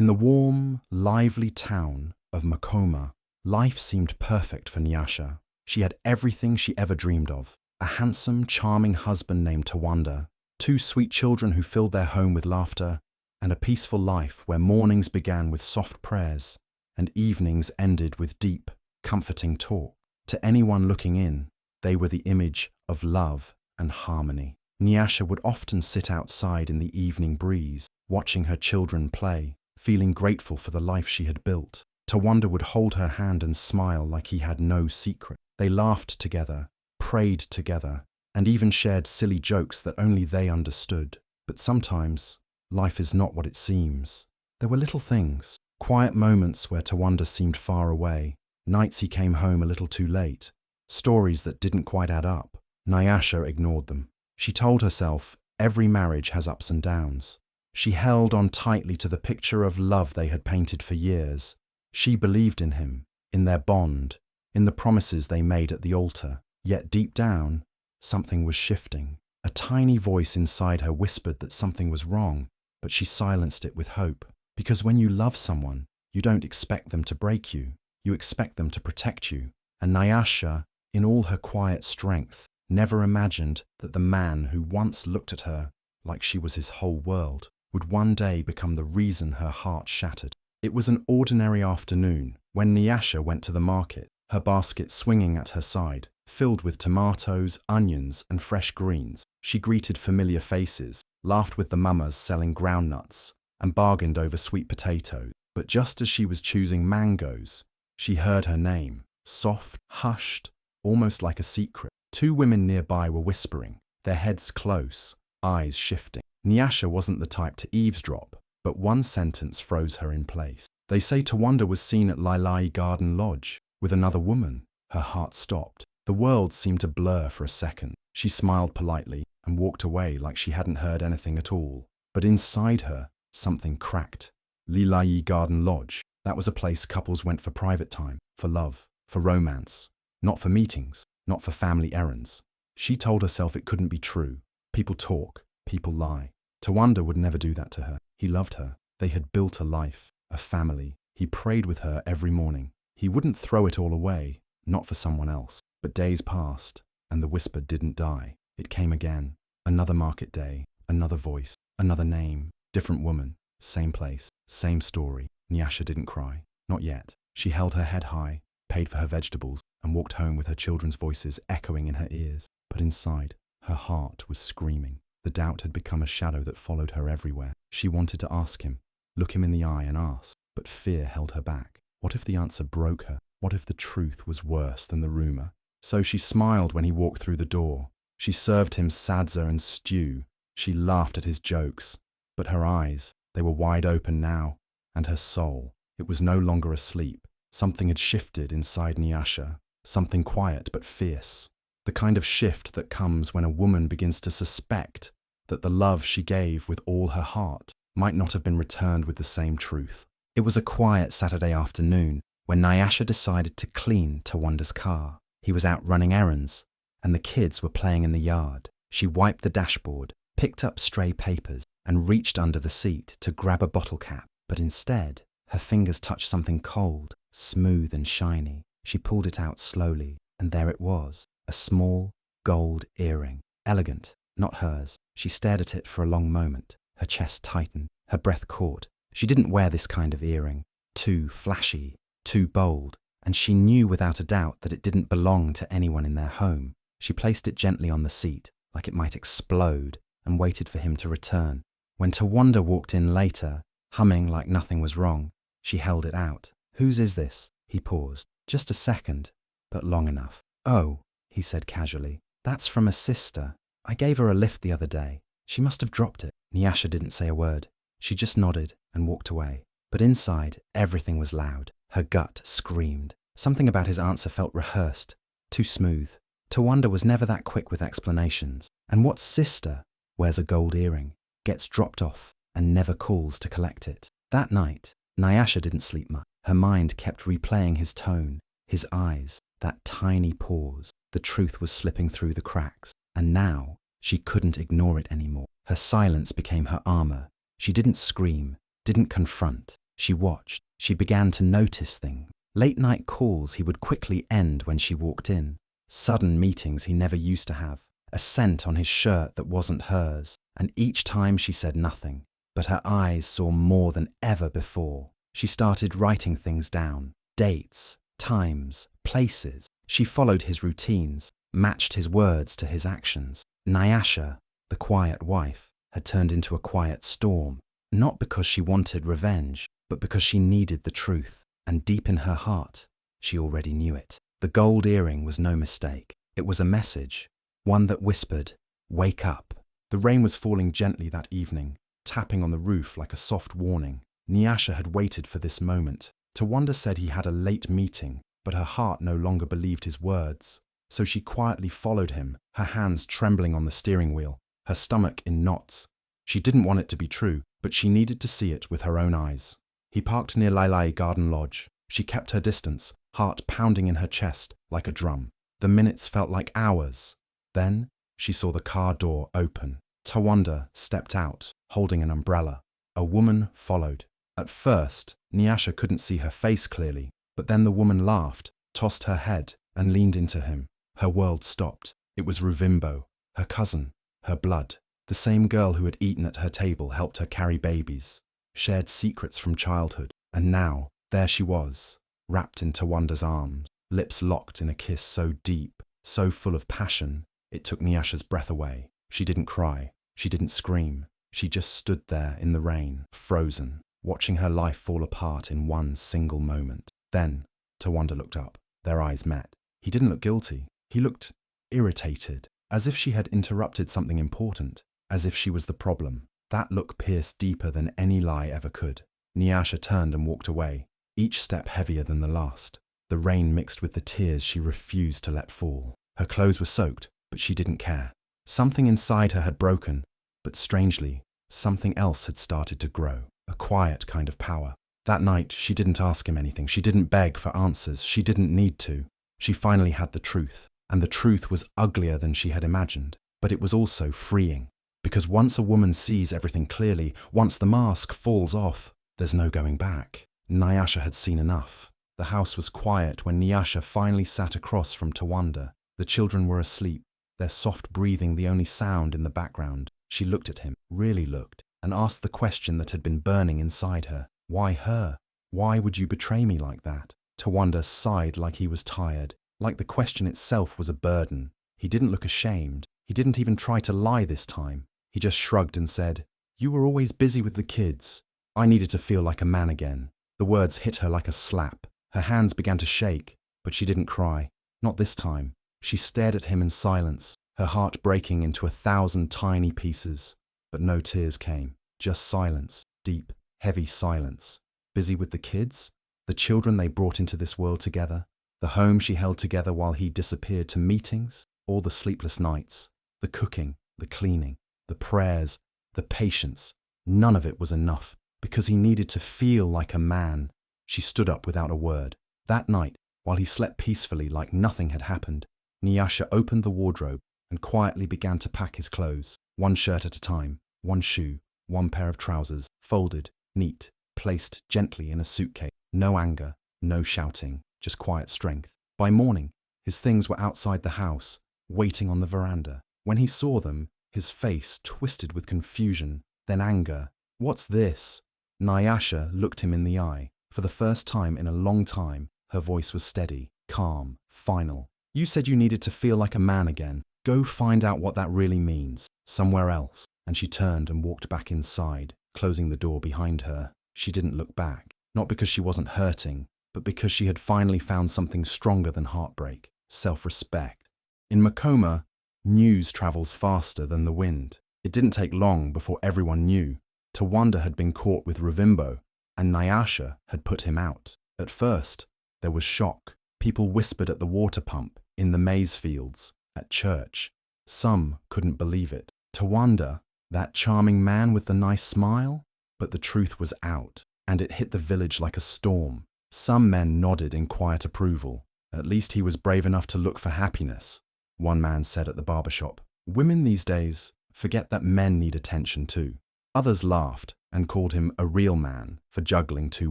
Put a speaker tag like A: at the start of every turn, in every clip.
A: In the warm, lively town of Makoma, life seemed perfect for Nyasha. She had everything she ever dreamed of. A handsome, charming husband named Tawanda, 2 sweet children who filled their home with laughter, and a peaceful life where mornings began with soft prayers and evenings ended with deep, comforting talk. To anyone looking in, they were the image of love and harmony. Nyasha would often sit outside in the evening breeze, watching her children play, feeling grateful for the life she had built. Tawanda would hold her hand and smile like he had no secret. They laughed together, prayed together, and even shared silly jokes that only they understood. But sometimes, life is not what it seems. There were little things, quiet moments where Tawanda seemed far away, nights he came home a little too late, stories that didn't quite add up. Nyasha ignored them. She told herself every marriage has ups and downs. She held on tightly to the picture of love they had painted for years. She believed in him, in their bond, in the promises they made at the altar. Yet deep down, something was shifting. A tiny voice inside her whispered that something was wrong, but she silenced it with hope. Because when you love someone, you don't expect them to break you. You expect them to protect you. And Nyasha, in all her quiet strength, never imagined that the man who once looked at her like she was his whole world would one day become the reason her heart shattered. It was an ordinary afternoon when Nyasha went to the market, her basket swinging at her side, filled with tomatoes, onions, and fresh greens. She greeted familiar faces, laughed with the mamas selling groundnuts, and bargained over sweet potatoes. But just as she was choosing mangoes, she heard her name, soft, hushed, almost like a secret. 2 women nearby were whispering, their heads close, eyes shifting. Nyasha wasn't the type to eavesdrop, but one sentence froze her in place. They say Tawanda was seen at Lailai Garden Lodge with another woman. Her heart stopped. The world seemed to blur for a second. She smiled politely and walked away like she hadn't heard anything at all. But inside her, something cracked. Lailai Garden Lodge. That was a place couples went for private time, for love, for romance, not for meetings, not for family errands. She told herself it couldn't be true. People talk, people lie. Tawanda would never do that to her. He loved her. They had built a life, a family. He prayed with her every morning. He wouldn't throw it all away, not for someone else. But days passed, and the whisper didn't die. It came again. Another market day, another voice, another name, different woman, same place, same story. Nyasha didn't cry. Not yet. She held her head high, paid for her vegetables, and walked home with her children's voices echoing in her ears. But inside, her heart was screaming. The doubt had become a shadow that followed her everywhere. She wanted to ask him, look him in the eye and ask, but fear held her back. What if the answer broke her? What if the truth was worse than the rumor? So she smiled when he walked through the door. She served him sadza and stew. She laughed at his jokes. But her eyes, they were wide open now, and her soul, it was no longer asleep. Something had shifted inside Nyasha, something quiet but fierce. The kind of shift that comes when a woman begins to suspect that the love she gave with all her heart might not have been returned with the same truth. It was a quiet Saturday afternoon when Nyasha decided to clean Tawanda's car. He was out running errands, and the kids were playing in the yard. She wiped the dashboard, picked up stray papers, and reached under the seat to grab a bottle cap. But instead, her fingers touched something cold, smooth and shiny. She pulled it out slowly, and there it was, a small, gold earring. Elegant, not hers. She stared at it for a long moment. Her chest tightened, her breath caught. She didn't wear this kind of earring. Too flashy, too bold, and she knew without a doubt that it didn't belong to anyone in their home. She placed it gently on the seat, like it might explode, and waited for him to return. When Tawanda walked in later, humming like nothing was wrong, she held it out. "Whose is this?" He paused. Just a second, but long enough. "Oh," he said casually, "that's from a sister. I gave her a lift the other day. She must have dropped it." Nyasha didn't say a word. She just nodded and walked away. But inside, everything was loud. Her gut screamed. Something about his answer felt rehearsed, too smooth. Tawanda was never that quick with explanations. And what sister wears a gold earring, gets dropped off, and never calls to collect it? That night, Nyasha didn't sleep much. Her mind kept replaying his tone, his eyes, that tiny pause. The truth was slipping through the cracks. And now, she couldn't ignore it anymore. Her silence became her armor. She didn't scream, didn't confront. She watched. She began to notice things. Late-night calls he would quickly end when she walked in. Sudden meetings he never used to have. A scent on his shirt that wasn't hers. And each time she said nothing. But her eyes saw more than ever before. She started writing things down. Dates, times, places. She followed his routines, matched his words to his actions. Nyasha, the quiet wife, had turned into a quiet storm. Not because she wanted revenge, but because she needed the truth. And deep in her heart, she already knew it. The gold earring was no mistake. It was a message, one that whispered, "Wake up." The rain was falling gently that evening, tapping on the roof like a soft warning. Nyasha had waited for this moment. Tawanda said he had a late meeting, but her heart no longer believed his words. So she quietly followed him, her hands trembling on the steering wheel, her stomach in knots. She didn't want it to be true, but she needed to see it with her own eyes. He parked near Lailai Garden Lodge. She kept her distance, heart pounding in her chest like a drum. The minutes felt like hours. Then she saw the car door open. Tawanda stepped out, holding an umbrella. A woman followed. At first, Nyasha couldn't see her face clearly, but then the woman laughed, tossed her head, and leaned into him. Her world stopped. It was Ruvimbo, her cousin, her blood. The same girl who had eaten at her table helped her carry babies, shared secrets from childhood, and now, there she was, wrapped in Tawanda's arms, lips locked in a kiss so deep, so full of passion, it took Nyasha's breath away. She didn't cry, she didn't scream, she just stood there in the rain, frozen, watching her life fall apart in one single moment. Then, Tawanda looked up. Their eyes met. He didn't look guilty. He looked irritated, as if she had interrupted something important, as if she was the problem. That look pierced deeper than any lie ever could. Nyasha turned and walked away, each step heavier than the last. The rain mixed with the tears she refused to let fall. Her clothes were soaked, but she didn't care. Something inside her had broken, but strangely, something else had started to grow, a quiet kind of power. That night, she didn't ask him anything. She didn't beg for answers. She didn't need to. She finally had the truth, and the truth was uglier than she had imagined, but it was also freeing. Because once a woman sees everything clearly, once the mask falls off, there's no going back. Nyasha had seen enough. The house was quiet when Nyasha finally sat across from Tawanda. The children were asleep, their soft breathing the only sound in the background. She looked at him, really looked, and asked the question that had been burning inside her. Why her? Why would you betray me like that? Tawanda sighed like he was tired, like the question itself was a burden. He didn't look ashamed. He didn't even try to lie this time. He just shrugged and said, "You were always busy with the kids. I needed to feel like a man again." The words hit her like a slap. Her hands began to shake, but she didn't cry. Not this time. She stared at him in silence, her heart breaking into 1,000 tiny pieces. But no tears came, just silence, deep, heavy silence. Busy with the kids, the children they brought into this world together, the home she held together while he disappeared to meetings, all the sleepless nights, the cooking, the cleaning, the prayers, the patience. None of it was enough, because he needed to feel like a man. She stood up without a word. That night, while he slept peacefully like nothing had happened, Nyasha opened the wardrobe and quietly began to pack his clothes, one shirt at a time, one shoe, one pair of trousers, folded, neat, placed gently in a suitcase. No anger, no shouting, just quiet strength. By morning, his things were outside the house, waiting on the veranda. When he saw them, his face twisted with confusion, then anger. "What's this?" Nyasha looked him in the eye. For the first time in a long time, her voice was steady, calm, final. "You said you needed to feel like a man again. Go find out what that really means, somewhere else." And she turned and walked back inside, closing the door behind her. She didn't look back, not because she wasn't hurting, but because she had finally found something stronger than heartbreak, self-respect. In Makoma, news travels faster than the wind. It didn't take long before everyone knew. Tawanda had been caught with Ruvimbo, and Nyasha had put him out. At first, there was shock. People whispered at the water pump, in the maize fields, at church. Some couldn't believe it. Tawanda, that charming man with the nice smile? But the truth was out, and it hit the village like a storm. Some men nodded in quiet approval. At least he was brave enough to look for happiness, one man said at the barber shop. Women these days forget that men need attention too. Others laughed. and called him a real man for juggling 2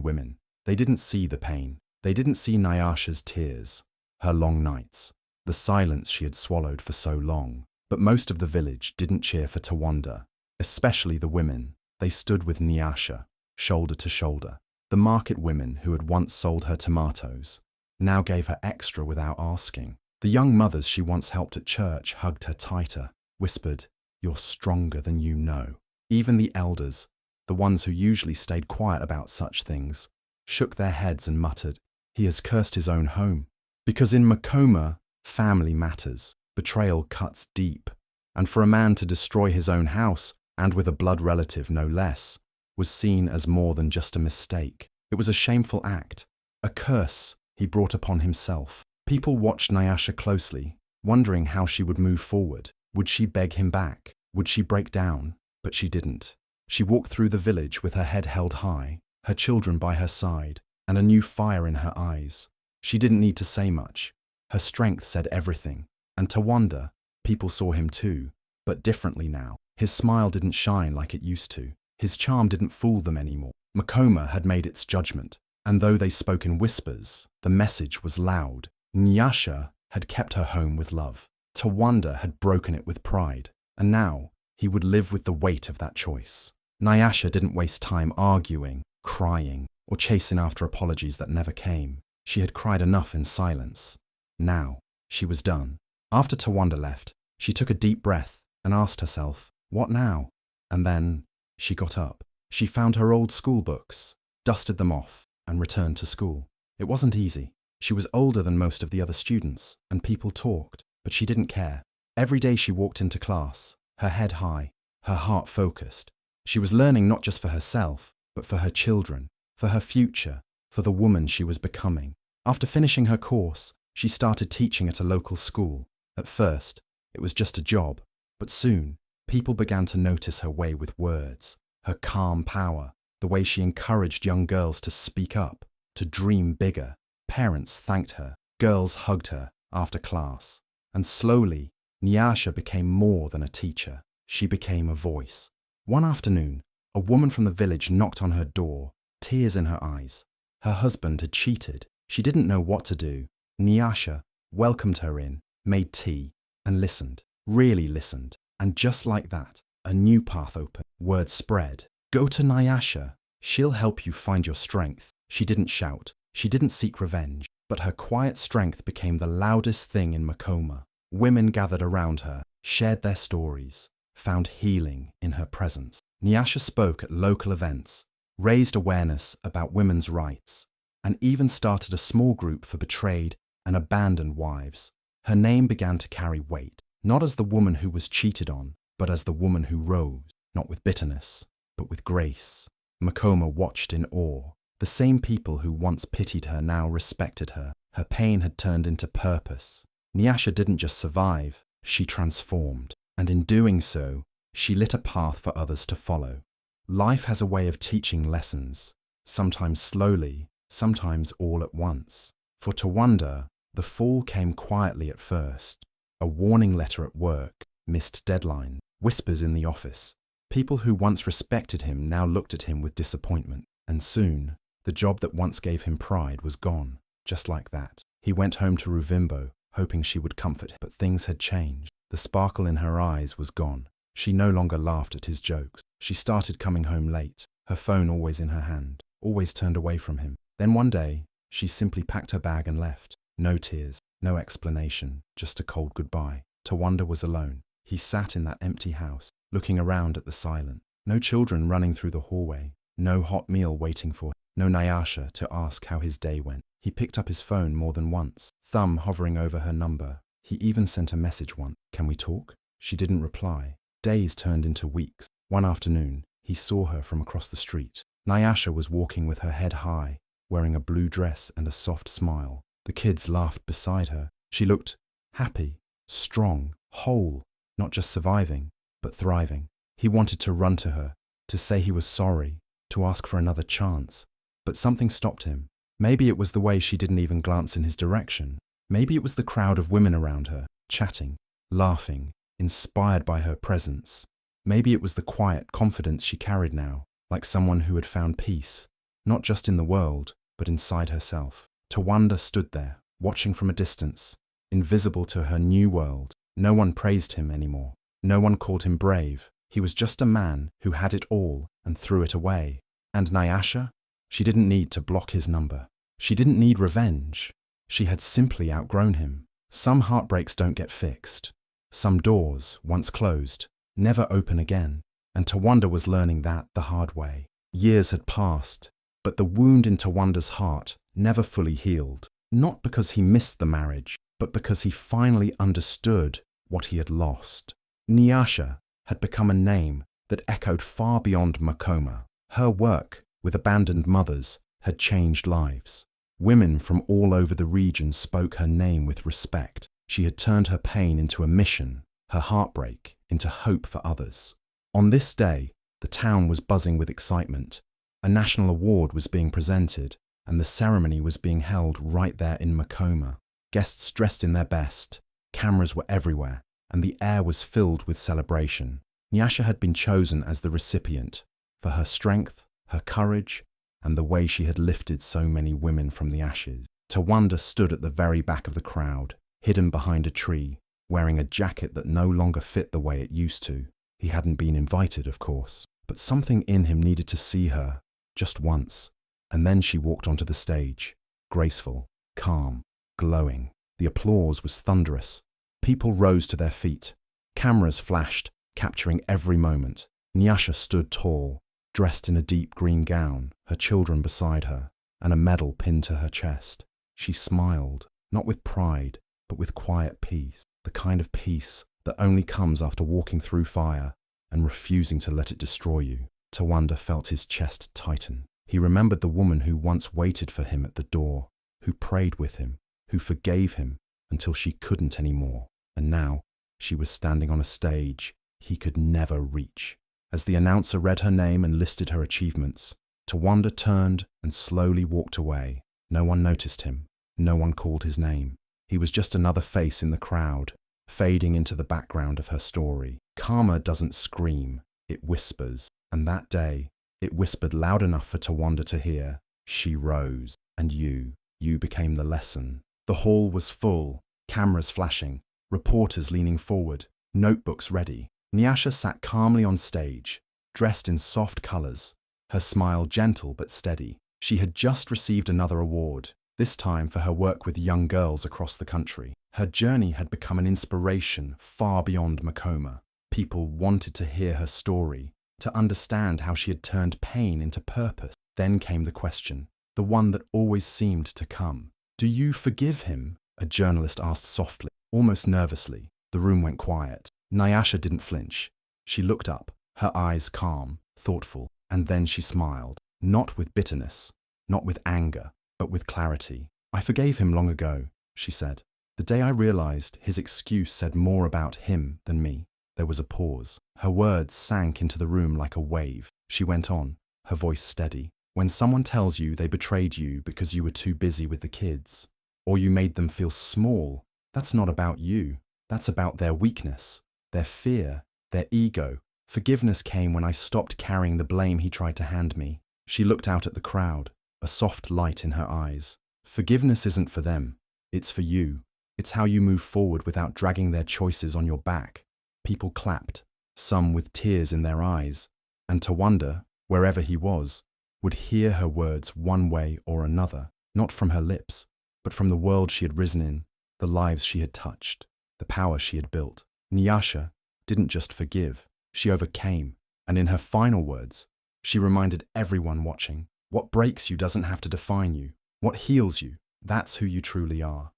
A: women. They didn't see the pain. They didn't see Nyasha's tears, her long nights, the silence she had swallowed for so long. But most of the village didn't cheer for Tawanda, especially the women. They stood with Nyasha, shoulder to shoulder. The market women who had once sold her tomatoes now gave her extra without asking. The young mothers she once helped at church hugged her tighter, whispered, "You're stronger than you know." Even the elders, the ones who usually stayed quiet about such things, shook their heads and muttered, "He has cursed his own home." Because in Makoma, family matters. Betrayal cuts deep. And for a man to destroy his own house, and with a blood relative no less, was seen as more than just a mistake. It was a shameful act, a curse he brought upon himself. People watched Nyasha closely, wondering how she would move forward. Would she beg him back? Would she break down? But she didn't. She walked through the village with her head held high, her children by her side, and a new fire in her eyes. She didn't need to say much. Her strength said everything. And Tawanda, people saw him too, but differently now. His smile didn't shine like it used to. His charm didn't fool them anymore. Makoma had made its judgment, and though they spoke in whispers, the message was loud. Nyasha had kept her home with love. Tawanda had broken it with pride, and now he would live with the weight of that choice. Nyasha didn't waste time arguing, crying, or chasing after apologies that never came. She had cried enough in silence. Now, she was done. After Tawanda left, she took a deep breath and asked herself, what now? And then she got up. She found her old school books, dusted them off, and returned to school. It wasn't easy. She was older than most of the other students, and people talked, but she didn't care. Every day she walked into class, her head high, her heart focused. She was learning not just for herself, but for her children, for her future, for the woman she was becoming. After finishing her course, she started teaching at a local school. At first, it was just a job, but soon, people began to notice her way with words, her calm power, the way she encouraged young girls to speak up, to dream bigger. Parents thanked her, girls hugged her after class, and slowly, Nyasha became more than a teacher. She became a voice. One afternoon, a woman from the village knocked on her door, tears in her eyes. Her husband had cheated. She didn't know what to do. Nyasha welcomed her in, made tea, and listened, really listened. And just like that, a new path opened. Word spread. Go to Nyasha. She'll help you find your strength. She didn't shout. She didn't seek revenge. But her quiet strength became the loudest thing in Makoma. Women gathered around her, shared their stories, found healing in her presence. Nyasha spoke at local events, raised awareness about women's rights, and even started a small group for betrayed and abandoned wives. Her name began to carry weight, not as the woman who was cheated on, but as the woman who rose, not with bitterness, but with grace. Makoma watched in awe. The same people who once pitied her now respected her. Her pain had turned into purpose. Nyasha didn't just survive, she transformed. And in doing so, she lit a path for others to follow. Life has a way of teaching lessons, sometimes slowly, sometimes all at once. For Tawanda, the fall came quietly at first. A warning letter at work, missed deadline, whispers in the office. People who once respected him now looked at him with disappointment. And soon, the job that once gave him pride was gone, just like that. He went home to Ruvimbo, hoping she would comfort him. But things had changed. The sparkle in her eyes was gone. She no longer laughed at his jokes. She started coming home late, her phone always in her hand, always turned away from him. Then one day, she simply packed her bag and left. No tears, no explanation, just a cold goodbye. Tawanda was alone. He sat in that empty house, looking around at the silence. No children running through the hallway, no hot meal waiting for him, no Nyasha to ask how his day went. He picked up his phone more than once, thumb hovering over her number. He even sent a message once. Can we talk? She didn't reply. Days turned into weeks. One afternoon, he saw her from across the street. Nyasha was walking with her head high, wearing a blue dress and a soft smile. The kids laughed beside her. She looked happy, strong, whole, not just surviving, but thriving. He wanted to run to her, to say he was sorry, to ask for another chance. But something stopped him. Maybe it was the way she didn't even glance in his direction. Maybe it was the crowd of women around her, chatting, laughing, inspired by her presence. Maybe it was the quiet confidence she carried now. like someone who had found peace, not just in the world, but inside herself. Tawanda stood there, watching from a distance, invisible to her new world. No one praised him anymore. No one called him brave. He was just a man who had it all and threw it away. And Nyasha? She didn't need to block his number. She didn't need revenge. She had simply outgrown him. Some heartbreaks don't get fixed. Some doors, once closed, never open again. And Tawanda was learning that the hard way. Years had passed, but the wound in Tawanda's heart never fully healed. Not because he missed the marriage, but because he finally understood what he had lost. Nyasha had become a name that echoed far beyond Makoma. Her work with abandoned mothers had changed lives. Women from all over the region spoke her name with respect. She had turned her pain into a mission, her heartbreak into hope for others. On this day, the town was buzzing with excitement. A national award was being presented, and the ceremony was being held right there in Makoma. Guests dressed in their best, cameras were everywhere, and the air was filled with celebration. Nyasha had been chosen as the recipient for her strength, her courage, and the way she had lifted so many women from the ashes. Tawanda stood at the very back of the crowd, hidden behind a tree, wearing a jacket that no longer fit the way it used to. He hadn't been invited, of course, but something in him needed to see her, just once. And then she walked onto the stage, graceful, calm, glowing. The applause was thunderous. People rose to their feet. Cameras flashed, capturing every moment. Nyasha stood tall, dressed in a deep green gown, her children beside her, and a medal pinned to her chest. She smiled, not with pride, but with quiet peace, the kind of peace that only comes after walking through fire and refusing to let it destroy you. Tawanda felt his chest tighten. He remembered the woman who once waited for him at the door, who prayed with him, who forgave him until she couldn't anymore. And now she was standing on a stage he could never reach. As the announcer read her name and listed her achievements, Tawanda turned and slowly walked away. No one noticed him. No one called his name. He was just another face in the crowd, fading into the background of her story. Karma doesn't scream, it whispers. And that day, it whispered loud enough for Tawanda to hear. She rose, and you became the lesson. The hall was full, cameras flashing, reporters leaning forward, notebooks ready. Nyasha sat calmly on stage, dressed in soft colors, her smile gentle but steady. She had just received another award, this time for her work with young girls across the country. Her journey had become an inspiration far beyond Makoma. People wanted to hear her story, to understand how she had turned pain into purpose. Then came the question, the one that always seemed to come. "Do you forgive him?" a journalist asked softly, almost nervously. The room went quiet. Nyasha didn't flinch. She looked up, her eyes calm, thoughtful, and then she smiled. Not with bitterness, not with anger, but with clarity. "I forgave him long ago," she said. "The day I realized his excuse said more about him than me." There was a pause. Her words sank into the room like a wave. She went on, her voice steady. "When someone tells you they betrayed you because you were too busy with the kids, or you made them feel small, that's not about you. That's about their weakness, their fear, their ego. Forgiveness came when I stopped carrying the blame he tried to hand me." She looked out at the crowd, a soft light in her eyes. "Forgiveness isn't for them. It's for you. It's how you move forward without dragging their choices on your back." People clapped, some with tears in their eyes, and Tawanda, wherever he was, would hear her words one way or another, not from her lips, but from the world she had risen in, the lives she had touched, the power she had built. Nyasha didn't just forgive, she overcame, and in her final words, she reminded everyone watching, what breaks you doesn't have to define you. What heals you, that's who you truly are.